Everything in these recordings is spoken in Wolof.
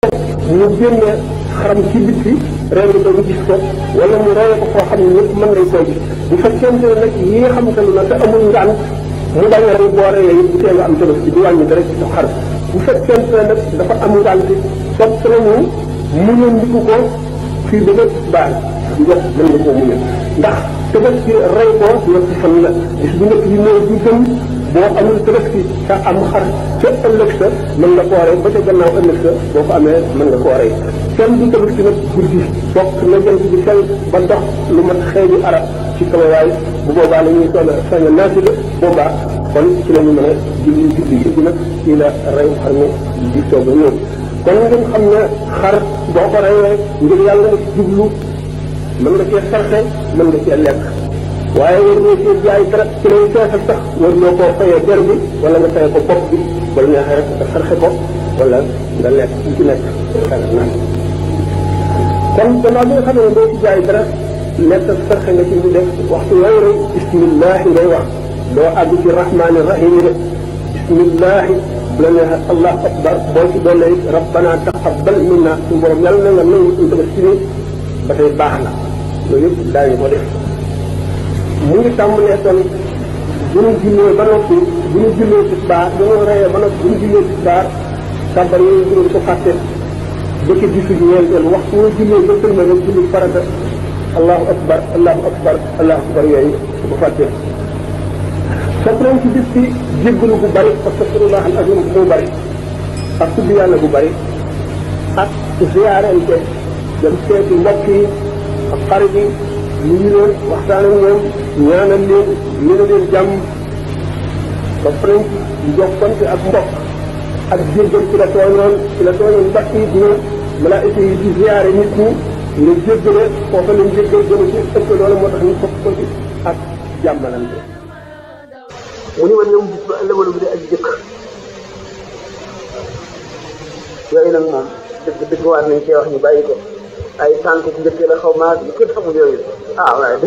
mu génne xaram ci bitti rendi ko ñu gis ko wala mu reye ko foo xam ne ñëpp mën nañ koo gis bu fekkente ne nag yi nga xamante ne te amul ngant mu bañ a rey boo reyee it bu tee nga am tabaski du wàññi dara ci sa xar bu fekkente ne nag dafa am ngant sopp nañu muñandiku ko fii ba nga baax njot mën nga koo muñal ndax tabaski rey ko ñetti fan la bis bu nekk yi mooy du gën boo amul tabaski sa am xar ca ëllëg sa mën nga koo rey ba ca gannaaw ëllëg sa boo ko amee mën nga koo rey kenn du tabaski nag guddi fokk na jant bi fel ba dox lu mat xeeñu arab ci kawawaay bu boobaa la ñuy soxla sañ a naasi la boobaa kon ci la ñu mën a julli julli gi nag ci la rey xar mi di soog a ñëw kon ngeen xam ne xar boo ko reyee ngir yàlla nga jublu mën nga cee sarxe mën nga cee lekk waaye war ñoo cee jaay dara ci lay feesal sax war ñoo koo fayee der bi wala nga fayee ko bopp bi wala neexee rek nga sarxe ko wala nga lekk ci ci nekk naan kon gannaaw bi nga xam ne doo ci jaay dara lekk sarxe nga ci mu def waxtu yooyu rek bismillahi ngay wax doo àgg ci rahmaani rahim de bismillahi bu la neexee allahu akbar boo ci doole it rabbana taqabbal minna suñu borom yàlla na nga nangu suñu tabaski ni ba tey baax na loolu yëpp daañu ko def mu ngi tàmbalee kon bu ñu jullee ba noppi bu ñu jullee tisbaar bu ñu reyee ba noppi bu ñu jullee tisbaar kàbbar yooyu ñu ko fàtte ba ci gisu ñeenteel waxtu woo jullee ba sëlma rek julli farata allahu akbar allahu akbar allahu akbar yooyu bu fàtte sopp nañ ci bis bi jéggalu bu bari astaghfirullah al azim bu bari ak tudd yàlla bu bari ak ziyaarente dem seeti mbokk yi ak xarit yi nuyu leen waxtaan ak ñoom ñaanal leen yéene leen jàmm sopp nañ ci jokkante ak mbokk ak jéggal ci la tooñoon mbokk yi dina malaayika yi di ziyaare nit ñi nga jéggale foofa leen jéggal gën a ci ëpp loola moo tax ñu sopp ko ci ak jàmmalante mu ni man yow bis ba ëllëgalu bi de ak jëkk yooyu nag moom dëgg waat nañ cee wax ñu bàyyi ko ay tànk ci njëkkee la xaw maa lu kenn xamul yooyu waaye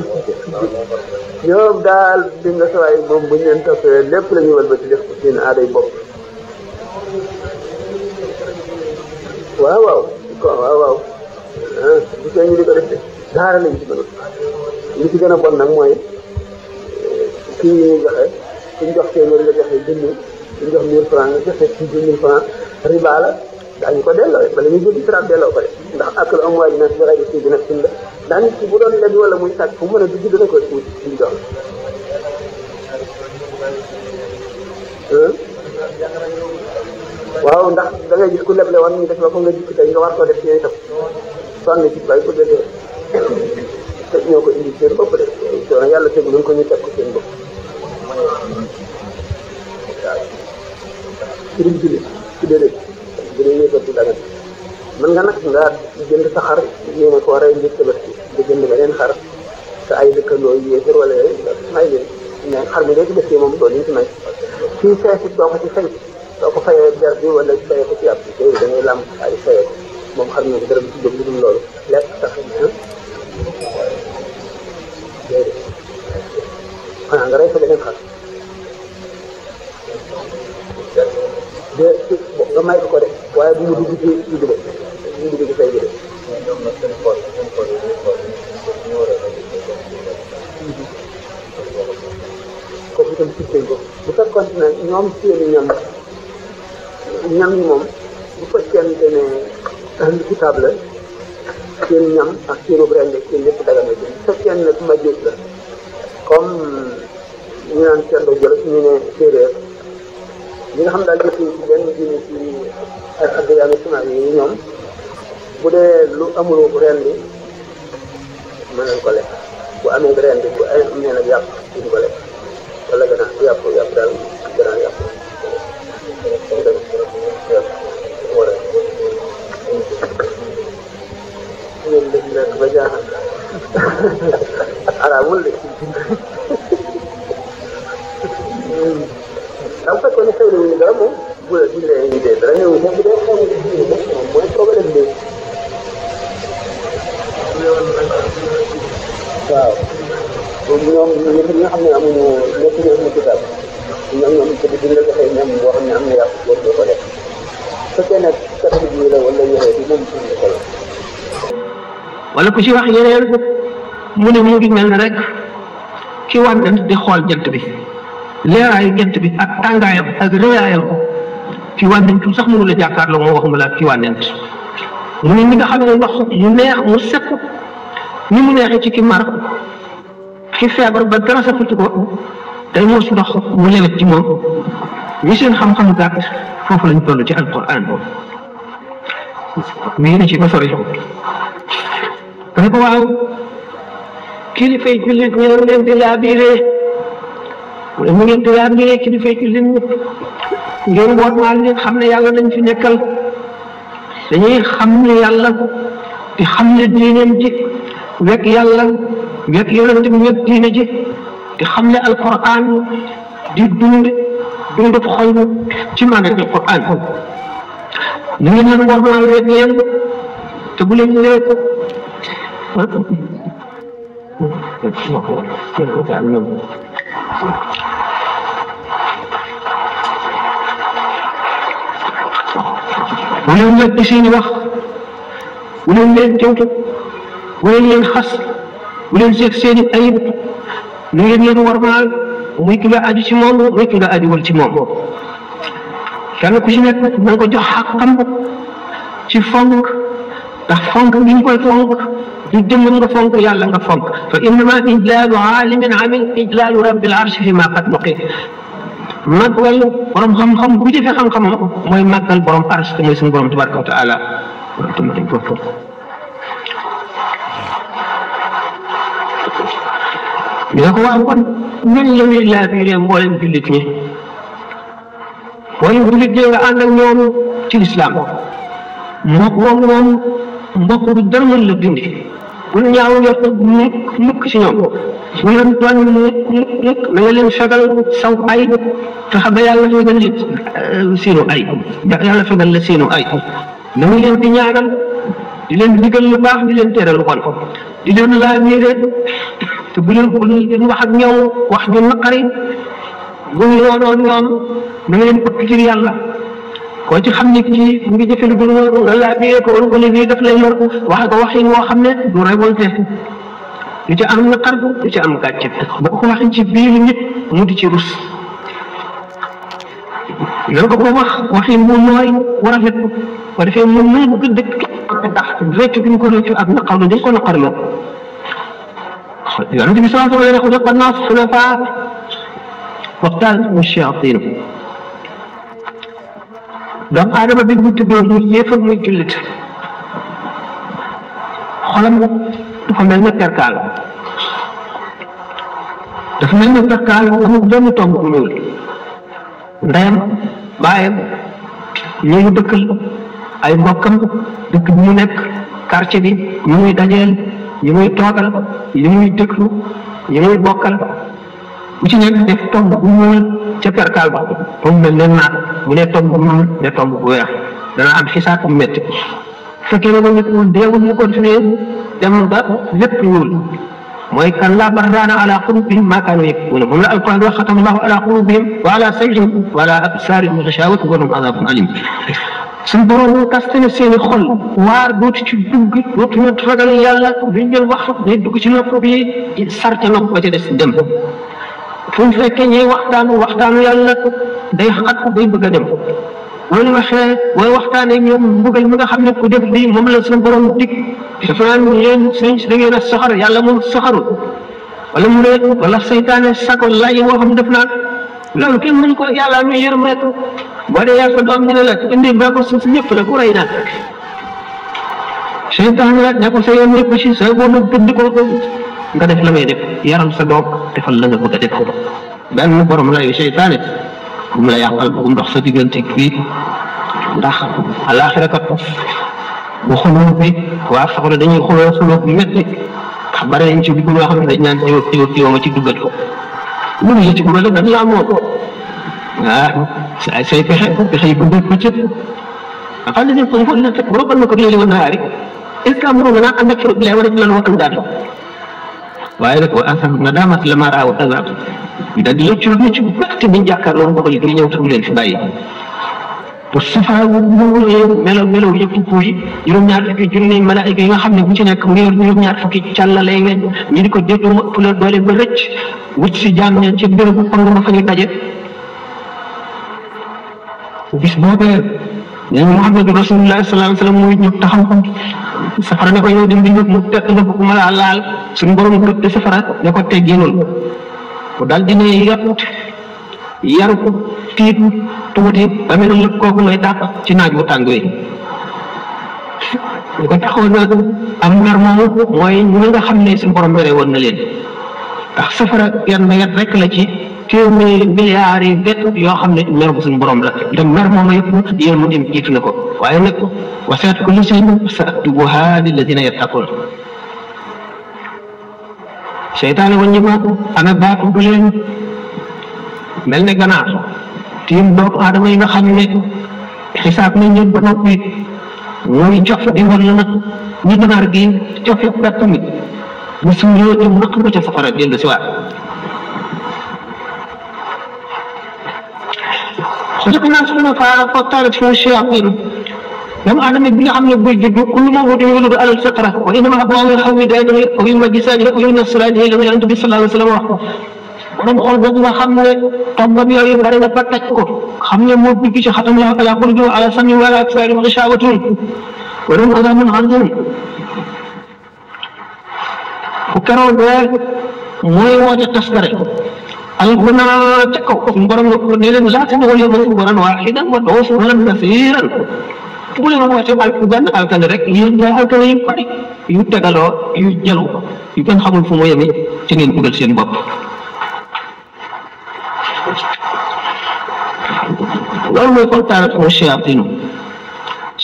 ñoom daal di nga sawaay moom buñ leen toppee lépp la ñuy walbati def ko seen aaday bopp waaw bu see ñu di ko def de daara lañ ci mënul li ci gën a bon nag mooy kii yi ñuy joxe suñ jox téeméer nga joxe junni suñ jox 1000 francs nga joxe 1000 francs riba la daañu ko delloo bala ñuy jël islam delloo ko de ndax ak lu am waa ji nag bi rajo si bi nag suñ la daa nit ki bu doon lebi wala muy sàcc fu mu mën a dugg dana ko wut suñ jox waaw ndax da ngay gis ku leble woon ñu def ba ko nga jikki tey nga war koo def ci itam sonn ci bay ko defee te ñoo ko indi seen bopp de coono yàlla tegu luñ ko ñu teg ko seen bopp sëriñ julli ci déedéet bu dee yéegal du dagan mën nga nag nga jënd sa xar yéene koo rey ngir tabaski nga jënd beneen xar te ay dëkkandoo yéefar wala yooyu may leen mais xar mi léegi dëkkee moom doo liñ ci may fii feesit doo ko ci fay soo ko fayee der bi wala fayee ko ci yàpp déedéet da ngay làmb ay fayee ko moom xar mi dërëm ci jóg lu dul loolu lekk sax déedéet xanaa nga rey sa beneen xar de nga may ko de waaye bu mu dugg ci dugg de bu mu dugg ci say bi de kooku itam sippañ ko bu fekkoon ne ñoom seeni ñam yi moom bu fekkente ne ahlu kitaab la seen ñam ak seenu rende seen lépp dagan na bu fekkee ne ma jël la comme ñu naan cendo jël ñu ne séeréer ñi nga xam daal jëf ci benn diine ci ay addiyaanu sunna yi ñoom bu dee lu amul rendi mën nañ ko lekk bu amee rendi bu ay am nee nag yàpp duñ ko lekk wala yàpp daal gannaaw yàpp ñun def lekk ba jaaxal araamul de daa fekkoon ne xew na ñu dara moom bu la jullee ñu dee dara ñëw bu dee xew na moom mooy problème bi waaw ñoom ñëpp ñi nga xam ne amuñu nekk ñu am kitaab ñoom peut-être duñ la joxee ñam boo xam ne am na yàqu boo ko def fekkee nag catholique yi la wala yore moom suñu xol. wala ku ci wax yeneen mu ne mu ngi mel ne rek ki wànnent di xool jant bi leeraayu jant bi ak tàngaayam ak rëyaayam ki wànnent sax mënu la jàkkaarloo moo waxuma la ki wànnent mu ne ñi nga xam ne ndox mu neex mu set ni mu neexee ci ki mar ki feebar ba dara safatu ko day mos ndox mu lewet ci moom ñi seen xam-xam gàtt foofu lañ toll ci alquran mii na ci ba sori ne ko waaw kilifay jullit ñu ne leen di laabiree mu ngeen di laabiree kilifay jullit ñi ngeen wormaal leen xam ne yàlla lañ fi nekkal dañuy xam ne yàlla di xam ne diineem ji wekk yàlla wekk yonent bi wekk diine ji di xam ne alquran di dund xol ci maanaam alquran ñu ngi leen wormaal wekk yéen te bu leen ñëwee bu leen nag di seeni wax bu leen leen tewtu bu leen leen xas bu leen seet seeni ayib nu ngeen leen warmaal muy ki nga aju ci moom muy ki nga ajuwul ci moom kenn ku ci nekk na nga ko jox xàqam ci fonk ndax fonk gi ñu koy fonk du jëmmam nga fonk yàlla nga fonk fa innama ijlaalu aalimin amil ijlaalu rabbil arshi fi ma qad nuqi màggal borom xam-xam bu jëfee xam-xamam mooy màggal borom arsh te mooy suñu borom tabaraka wa taala dina ko wax kon ñun la ñuy laabiree mboolem jullit ñi mboolem jullit ñi nga ànd ak ñoom ci lislaam mbokk moom mbokk bu dara mën la dindi bul ñaaw yor mukk ci ñoom bu leen doon mukk na nga leen fegal saw ay fexe ba yàlla fegal la seenu ay yàlla fegal la seenu ay na nga leen di ñaanal di leen digal lu baax di leen teral lu bon di leen laabiré te bu leen wax ak ñoom wax ñu naqari bu ñu yoonoon ñoom na nga leen bëgg ci yàlla koo ci xam ne kii mu ngi jëfe lu dul noonu nga laabiré ko wala ko lii daf lay lor wax ko waxin woo xam ne du révolté du ci am naqar du ci am gàcce ba ko waxee ci biir nit mu di ci rus nga ko wax waxin mu nooy war a rafet ko defee mu nangu ko dëkk ndax réccu bi ñu ko réccu ak naqar lu dañ ko naqarloo yonent bi sallallahu alayhi wa sallam xuliqa naas xunafaa waxtaan shayatiin doomu aadama bi bu tuddoo muy yéefar muy jullit xolam dafa mel ne perkaal amul benn tomb bu ñuul ndeyam baayam ñu mu dëkkal ay mbokkam dëkk bi mu nekk quartier bi ñu muy dajeel ñu muy toogal ñu muy dëkku ñu muy bokkal bu ci nekk def tomb bu ñuul ca perkaal ba ba mu mel ne naat bu ne tomb bu ñuul ne tomb bu weex dana am xisaab bu métti fekkee ne nit mu deewul mu continuer dem ba lépp ñuul mooy kan laa barraana ala qulubihim maa kaanu yaktubuuna moom la alquran wax xatama allahu ala qulubihim wa ala sam'ihim wa ala absaarihim ghishaawa wa lahum azaabun aliim suñu borom kaste na seeni xol waar dootu ci dugg dootu ñu ragal yàlla duñ jël wax day dugg ci nopp bi sarte nopp ba ca des dem fu ñu fekkee ñuy waxtaanu yàlla day xat day bëgg a dem loolu waxee booy waxtaanee ñoom mbugal mi nga xam ne ku def lii moom la suñu borom dig dafa naan yéen sëñ si da ngeen a soxor yàlla moom soxorul wala mu ne wala seytaane sako lay woo xam def naan loolu kenn mënu ko yàlla muy yërëm rek boo dee yàlla doom ñu ne la indi ba ko suuf ñëpp la ku rey na seytaane la ne ko sa yoon ñëpp ci sa boobu gëdd ko nga def la may def yaram sa doom defal la nga bëgg a def ko benn borom la yu seytaane bu mu la yàqal bu mu dox sa diggante fii ndax àllaaxira kat bu xuloo bi waa soxla dañuy xuloo bu métti ndax bare nañ ci dugg ñoo xam ne dañ naan tiwo ma ci duggal ko lu ñu ci dugal dañ laa moo ko say pexe yi guddee ko cëpp xam ne ko ñu fekk bu robbal na ko léegi woon naa rek est ce que amoon naa ànd ak problème wala ñu lan wax daal waaye nag wa asam na daamat la ma raaw azab daal di lëccu lu ci bëtt bi jàkkaarloo ko di ñëw tam leen fi bàyyi pour safara melaw yëpp puuy juróom-ñaar fukki junni malaayika yi nga xam ne bu ci nekk mu yor juróom-ñaar fukki càllale weñ ñu di ko déglu mu ëpp la doole ba rëcc wut si jaam ñeen ci bérébu pang ma fa ñu daje bis boobee ñu Muhammadu Rasulullah sallallahu alayhi wa sallam muy ñu taxaw safara ne ko yow di mbindut mu teg nga bëgg ma laa laal suñu borom gëdd safara ne ko tegginul mu daal di ne yaru ko tiit tuuti ba mel ni kooku ngay dàq ci naaj bu tàng wi ñu ko taxaw nag am mer moomu mooy ñu nga xam ne suñu borom mere woon na leen ndax safara yan yet rek la ci téeméeri milliards yi bett yoo xam ne mer bu suñu borom la te mer moomu yëpp yéen mu dem jiitu na ko waaye nag wasi'at kulla shay'in sa'aktubuha lilladhina yattaqun seytaane waññi ma ana baatu bu leen mel ne ganaar tiim doomu aadama yi nga xam ne xisaab nañ leen ba noppi mooy cof di wal nag ñi ganaar gi cof yëpp kat tamit mu suñu ñu naq ba ca safara dellu si waat xalaqnaa sunafaa fa taalat fiihi shayaatiin doomu aadama bi nga xam ne buy judd kullu mawluudin yuladu alal fitra wa innamaa abawaahu yuhawwidaanihi aw yumajjisaanihi aw yunassiraanihi la Yonent bi sallallahu alayhi wa sallam wax ko borom xool boobu nga xam ne tombam yooyu bari na ba taj ko xam ne moo dugg ci xatam la ala quluubihim ala sam'ihim wa ala absaarihim gishaawatun wa lahum azaabun aziim bu keroog mooy woote taskare alxuna ca kaw suñu borom ne leen laa tad'uu al-yawma subuuran waahidan wad'uu subuuran kasiiran bu leen woote benn alkane rek yéen ñoo alkane yu bari yu tegaloo yu jëlu yu kenn xamul fu mu yemi ci ngeen dugal seen bopp loolu mooy kon taarat mu shayaatiinu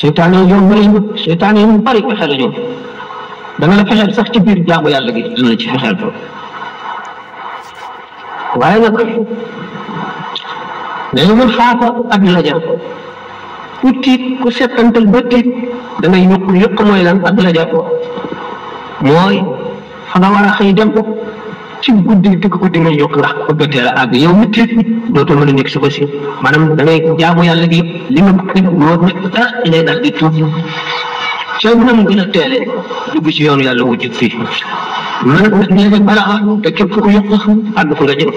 seytaane yi mu bari pexe la ñoom dana la fexeel sax ci biir jaamu yàlla gi dana la ci fexeel fa waaye nag dañu mën xaafa ak la jar ku tiit ku settantal ba tiit da ngay yëq mooy lan ak la jar mooy fa nga war a xëy dem ci guddi digg ko di nga yokk ndax bëgg a teel a àgg yow mi tiit dootoo mën a nekk suba si maanaam da ngay jaamu yàlla gi li nga bëgg moo nekk dara ngay daal di tuub soo mën a gën a teelee dugg ci yoonu yàlla wu jub fii man nag balaa te képp ku yokk àgg fa nga jëm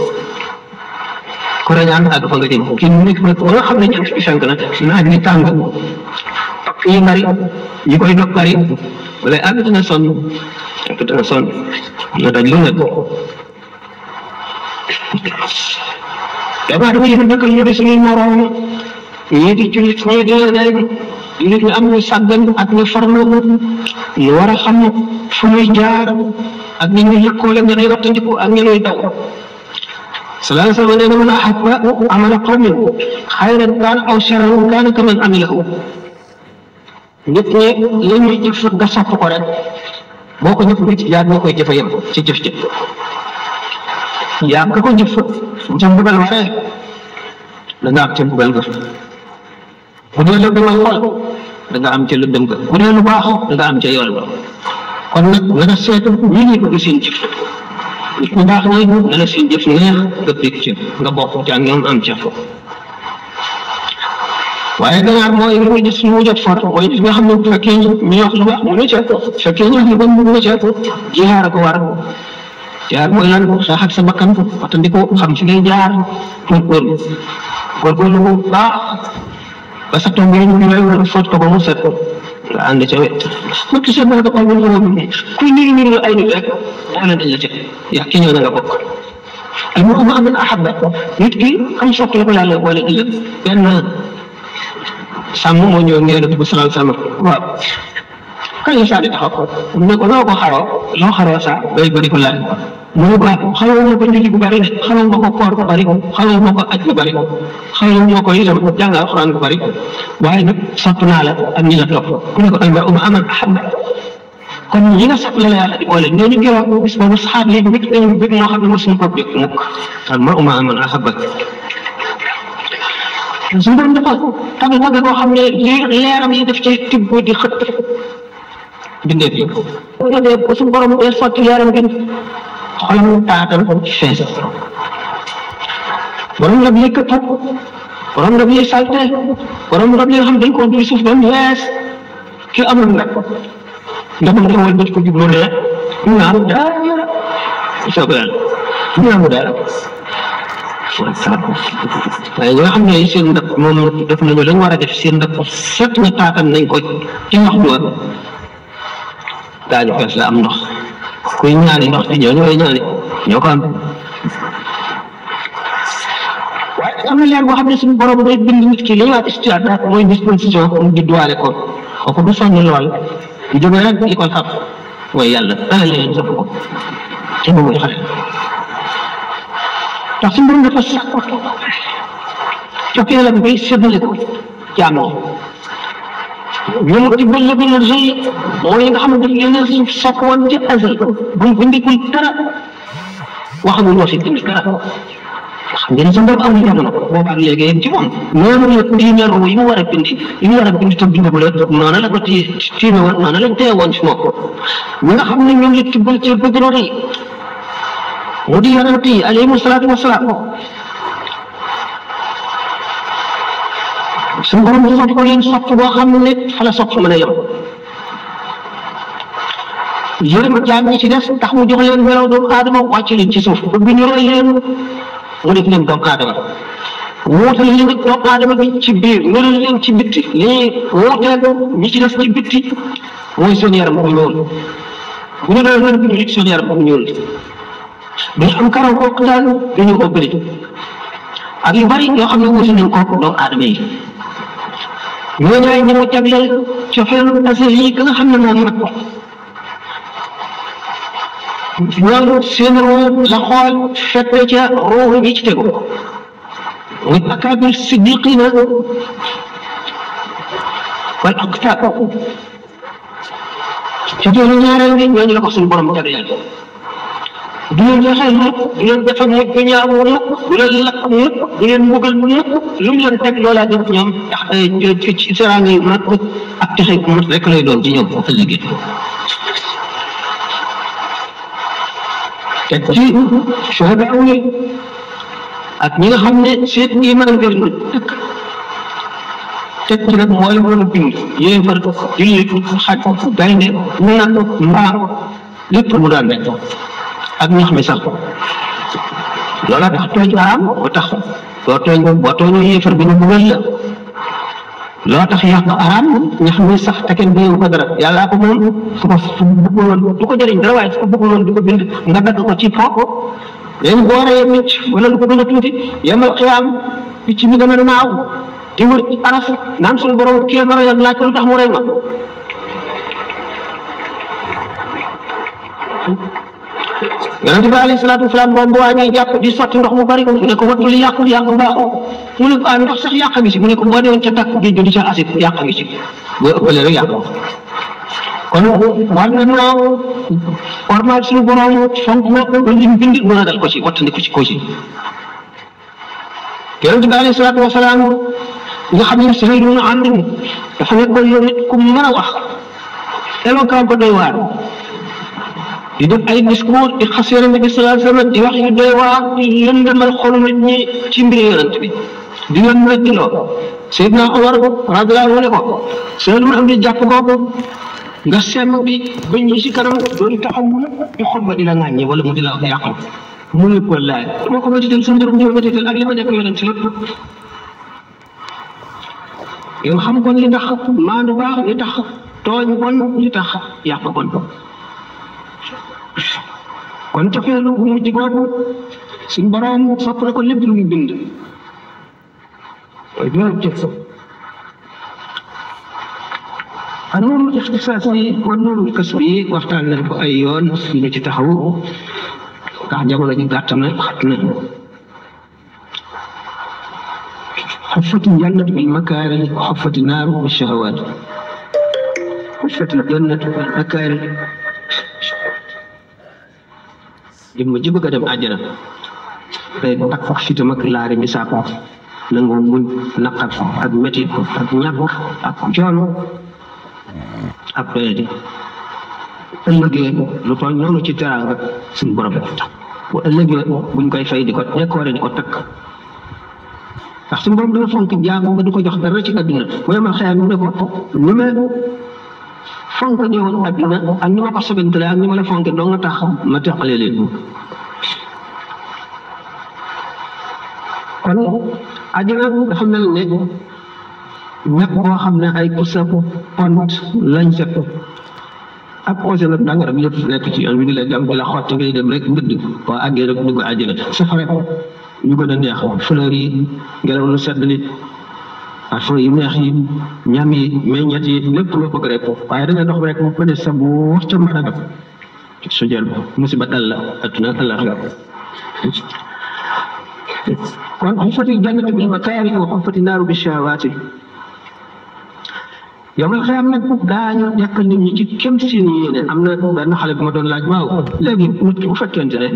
ku rañaan àgg fa nga jëm kii nekk nag ba nga xam ne ñëw ci fenk na naaj ni tàng ak yi bari yi koy dog bari wala àgg dina sonn nga daj lu nekk damaa dama yëg naka ñu di suñuy moroom ñii di jullit ñii di leneen jullit ñu am ñu sàggan ak ñu farlu ñu war a xam fu muy jaar ak ñi ñu yëkkoo leen ñeneen wattandiku ak ñeneen daw sallallahu alayhi wa sallam nee na man ahabba amala qawmin xayran kaana aw sharran kaana kaman amilahu nit ñi li ñuy jëf nga sopp ko rek boo ko jëf yaa ngi koy jëfe yem ci jëf jëf yaa nga ko jëf ca mbugal waree da nga am ca mbugal ga bu dee lu demal xol da nga am ca lu dem ga bu dee lu baax da nga am ca yool ba kon nag nga nga seetu ñi ngi bëgg seen jëf nit ñu baax ñi na la seen jëf neex nga bég ci nga bokk ca ñoom am ca fa waaye ganaar mooy lu muy gis lu mu jot for mooy nga xam ne bu fekkee ñu wax lu baax mu ne ca fekkee ñu wax lu bon mu ne ca jihaar ko war jaar mooy lan xeex ak sa bakkan wattandiku xam ci ngay jaar góorgóorlu bu baax ba sa tomb yi ñu fóot ko ba mu set nga ànd ca wet nag seet na nga ko kuy niru ay nit rek moo leen dañ la ca yaa ki ñëw na nga bokk al mar'u ma'a man ahabba nit ki am sopp la ko yàlla boole ëllëg benn sàmm moo ñëw ngeen bu salal sama waaw kañ la saa di taxaw mu ne ko loo xaroo saa day bëri ko laaj mu ne ko xamoo ma ko julli bu bëri xamoo ma ko koor bu bëri xamoo ma ko aj bu bëri xamoo ma ko itam jàng alxuraan bu bëri waaye nag sopp naa la ak ñi la topp mu ne ko al-mar'u ma'a man ahabba kon ñi nga sopp la la yàlla di boole ñooñu gërëm bis boobu saxaab yi nit dañu bëgg moo xam ne mosuñu ko jóg mukk al-mar'u ma'a man ahabba suñu doon defal tamit mag boo xam ne leeram yi def ci tibb di xëtt bindee bi suñu borom day sotti leeram gën xolam taatal fees borom la yëkkati borom ndab yi salte borom ndab yi nga xam dañ ko duy suuf ba mu wees ki amul ndab ndabam nga wal ko jublu ne naan dara soobee yàlla ñaamu dara waaye ñoo xam ne seen ndab moom def nañu lañ war a def seen ndab set na taatan nañ ko ci ndox mi woon daañu fees la am ndox kuy ñaani ndox di ñëw ñooy ñaani ñoo ko am waaye am na leer boo xam ne suñu borom day bind nit ki li ñuy wax istiadat mooy disposition mu judduwaale ko kooku du sonn lool di jóge rek di ko xam mooy yàlla dana leen def ko te moom mooy xale ndax suñu borom dafa sax cofeelam bay séddale ko jaamoo ñoom ci bëll bi la rëy mooy nga xam ne dañ leen a sopp woon ci azal buñ bindikul dara waxamu ñoo fi bind dara xam ngeen sa bopp amul jamono boobaak léegi yéen ci moom noonu la tiimee ruu yi mu war a bind yi mu war a bind te bindagu la noonu la ko tiime woon noonu lañ teye woon si moom ñi nga xam ne ñoom la tibbal ci bëgg na rëy mu di yonent yi alayhimu salaatu wasalaam suñu borom sopp ko leen sopp boo xam ne fa la sopp mën a yem yërëm jaam ñi ci des tax mu jox leen melaw doomu aadama wàcc leen ci suuf ba bi ñu roy leen mu def leen doomu aadama wuutal leen doomu aadama bi ci biir melal leen ci bitti lii wuuteel ñi ci des ci bitti mooy seen yaram bu ñuul bu ñu doon leen bind seen yaram bu ñuul duñu am karaw ko daal duñu ko bëri ak yu bari yoo xam ne wuute nañ ko doomu aadama yi ñoo ñaay ñi mu jagleel cofeelu asal yi nga xam ne moom nag ñooñu seen ruu la xool fekk ca ruu ñi ci tegu muy akaabir siddiqina wal aqtaab cofeelu ñaareel gi ñooñu la ko suñu borom jagleel du leen joxeel mukk du leen defal mukk du ñaaw mukk du leen lakk mukk du leen mbugal mukk lu mu leen teg loolaa def ñoom ci seraanga yi mat ak texe gu mat rek lay doon ci ñoom ëllëgee teg ci suhadaa yi ak ñi nga xam ne seen iman wér na dëkk teg ci nag mooy mën a bind yéefar jullit xaj gaynde nag mbaam lépp mu daan rek ak ñax mi sax loola tax tooñ araam boo tax boo tooñoo yéefar bi ñu bëggal la loo tax yàq araam ñax mi sax te kenn bind ko dara yàllaa ko moom su ko bëgguloon du ko jëriñ dara waaye su ko bëgguloon di ko bind nga dagg ko ci foofu léegi boo reyee picc wala lu ko gën a tuuti yemal xiyaam picc mi gën a naaw di wër ci aras naan suñu borom kii ma reyal laaj ko lu tax mu rey ma yonente bi alayhi salaatu wasalaam moom bu waa ñuy jàpp di sotti ndox mu bari mu ne ko wattu li yàqu baaxoo mu ne ko ndox sax yàq ngi si mu ne ko boo deewoon ca takk géej di ca acide yàq ngi si boo ëppalee rek yàq kon war na noo ormal suñu borom fonk ko lim bind mën a dal ko ci wattandiku ci ko ci yonente bi alayhi salaatu wasalaam nga xam ne Suhayl ibn Amr dafa nekkoon yow nit ku mën a wax éloquent ko doy waar di def ay discours di xas yonent bi sallallahu alayhi wasallam di wax yu doy waar di lëndëmal xolu nit ñi ci mbiri yonent bi di leen méttiloo Seydina Omar radiyallahu anhu ne ko Suhayl ibn Amr jàpp ko nga semm bi ba ñu si kanam doon taxaw di xutba di la ŋàññi wala mu di la yàqal mu ne ko laaj dama ko métital sa mbirum di ma métital ak li ma nekk yonent lépp yow xam kon li tax maandu baax li tax tooñ bon li tax yàq bon kon cofeelu bu mujj boobu suñ borom sopp na ko lépp lu mu bind mooy doon jëf nuurul ixtisaas yi wa nuurul kasb yi waxtaan nañ ko ay yoon ñu ci taxaw ndax jamono ji gàtt na xat na xuffati jannatu bil makaari wa xuffati naaru bi shahawaat xuffati jannatu bil makaari jëmm ji bëgg a dem àjjana day takk ak fitam ak laari bi saako nangoo muñ naqar ak métit ak ñàkk ak coono ak doyadi ëllëgee lu toll noonu ci teraanga suñu borom bu ëllëgee buñ koy fay di ko décorer di ko takk ndax suñu borom dana fonk jaam ba du ko jox dara ci àdduna bu yemal xëy mu ne ko ni ma fonk ñëwoon àdduna ak ni ma ko sobentale ak ni ma la fonke doo nga tax ma teqale leen kon àjjana dafa mel ne ñàkk boo xam ne ay kusa pont lañ set ak projet la danga rek lépp nekk ci yoon bi di la dem di la xotti ngay dem rek mbëdd boo àggee rek dugg àjjana safara ñu gën a neex fleur yi ngelaw lu sedd li parfum yu neex yi ñam yi meññet yi lépp loo bëgg rek waaye da nga dox rek ba ne sa bu wax ca mën a def su jël musiba dal la adduna àllaxira kon xuffati jannatu bil makaari wa xuffati naaru bi shahawaati yow nga xam nag daañu nekk nit ñi ci kem seen yéene am na benn xale bi ma doon laaj waaw léegi nit ki bu fekkente ne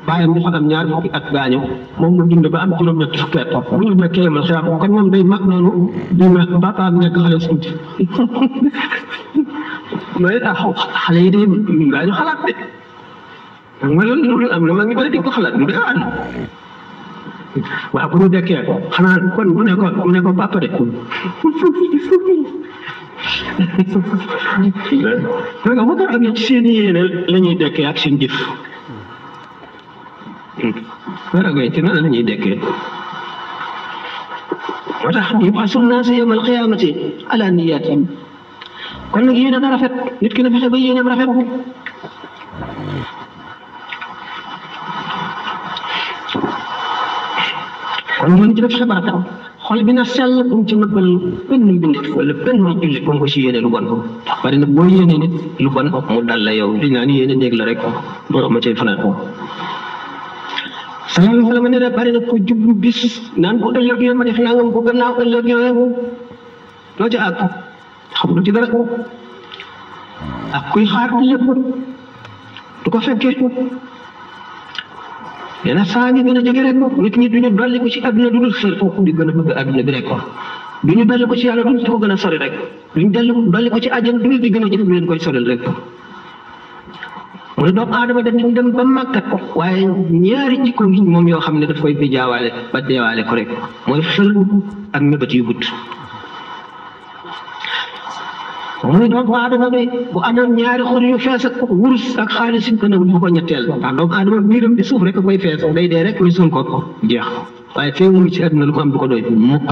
bàyyam dafa am ñaar fukki at gaañu moom mu dund ba am juróom-ñetti fukki at bu ñu nekkee yomal xiyaam kon moom day mag noonu di mag papaam nekk xale suuti mooy xale yi de daañu xalaat de ma loolu am na ma ngi bëri di ko xalaat du dee ànd waaw bu ñu dekkee xanaa kon bu ne ko papa de nga mu tax ci seen yéene la ñuy dekkee ak seen jëf waragay ci noonu la ñuy dekkee moo tax yub'asu naasu yawmal qiyaamati ala niyyatihim kon nag yéene na rafet nit ki na fexe ba yéeneem rafet kon ñooñu ci def fexe ba rafet xol bi na sell bu mu ci nëbbal benn mbindeef wala benn jullit bu mu ko ci yéene lu bon ndax bari na boo yéene nit lu bon mu dal la yow di naa ni yéene néeg la rek moo ma cay fanaan sallallahu alayhi wa sallam ne bari na ko jublu bis naan bu ëllëgee ma def nangam bu gannaaw ëllëgee loo ci àgg xamul ci dara ak kuy xaar lépp du ko fekkee yéen a saa ngi gën a jege rek nit ñi duñu dolli ko ci àdduna du dul xër di gën a bëgg àdduna bi rek duñu dolli ko ci yàlla duñu ko gën a sori rek duñu dolli ko ci àjjana duñu di gën a jëf leen koy soril rek mu ne doomu aadama dañu dem ba màggat ko waaye ñaari jikko ngi moom yoo xam ne daf koy bijaawaale ba deewaale ko rek mooy xër ak mébét yu gudd mu ne doomu aadama bi bu amoon ñaari xur yu fees ak wurus ak xaalis it dana bu ko ñetteel ndax doomu aadama biiram bi suuf rek koy fees day dee rek ñu suul ko jeex waaye fee mu ngi ci àdduna lu mu am du ko doy mukk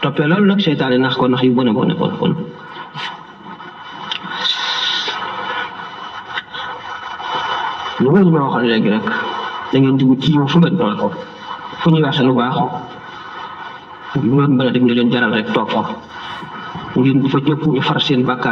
toppee loolu nag seytaane nax ko nax yu bon a bon a bon lu wér ma waxoon léegi rek da ngeen di wut ci yow fu ngeen toll fu ñuy waxe lu baax lu ngeen mën a dem ne leen jaral rek toog fa ngeen di fa jëpp ñu far seen bàkkaar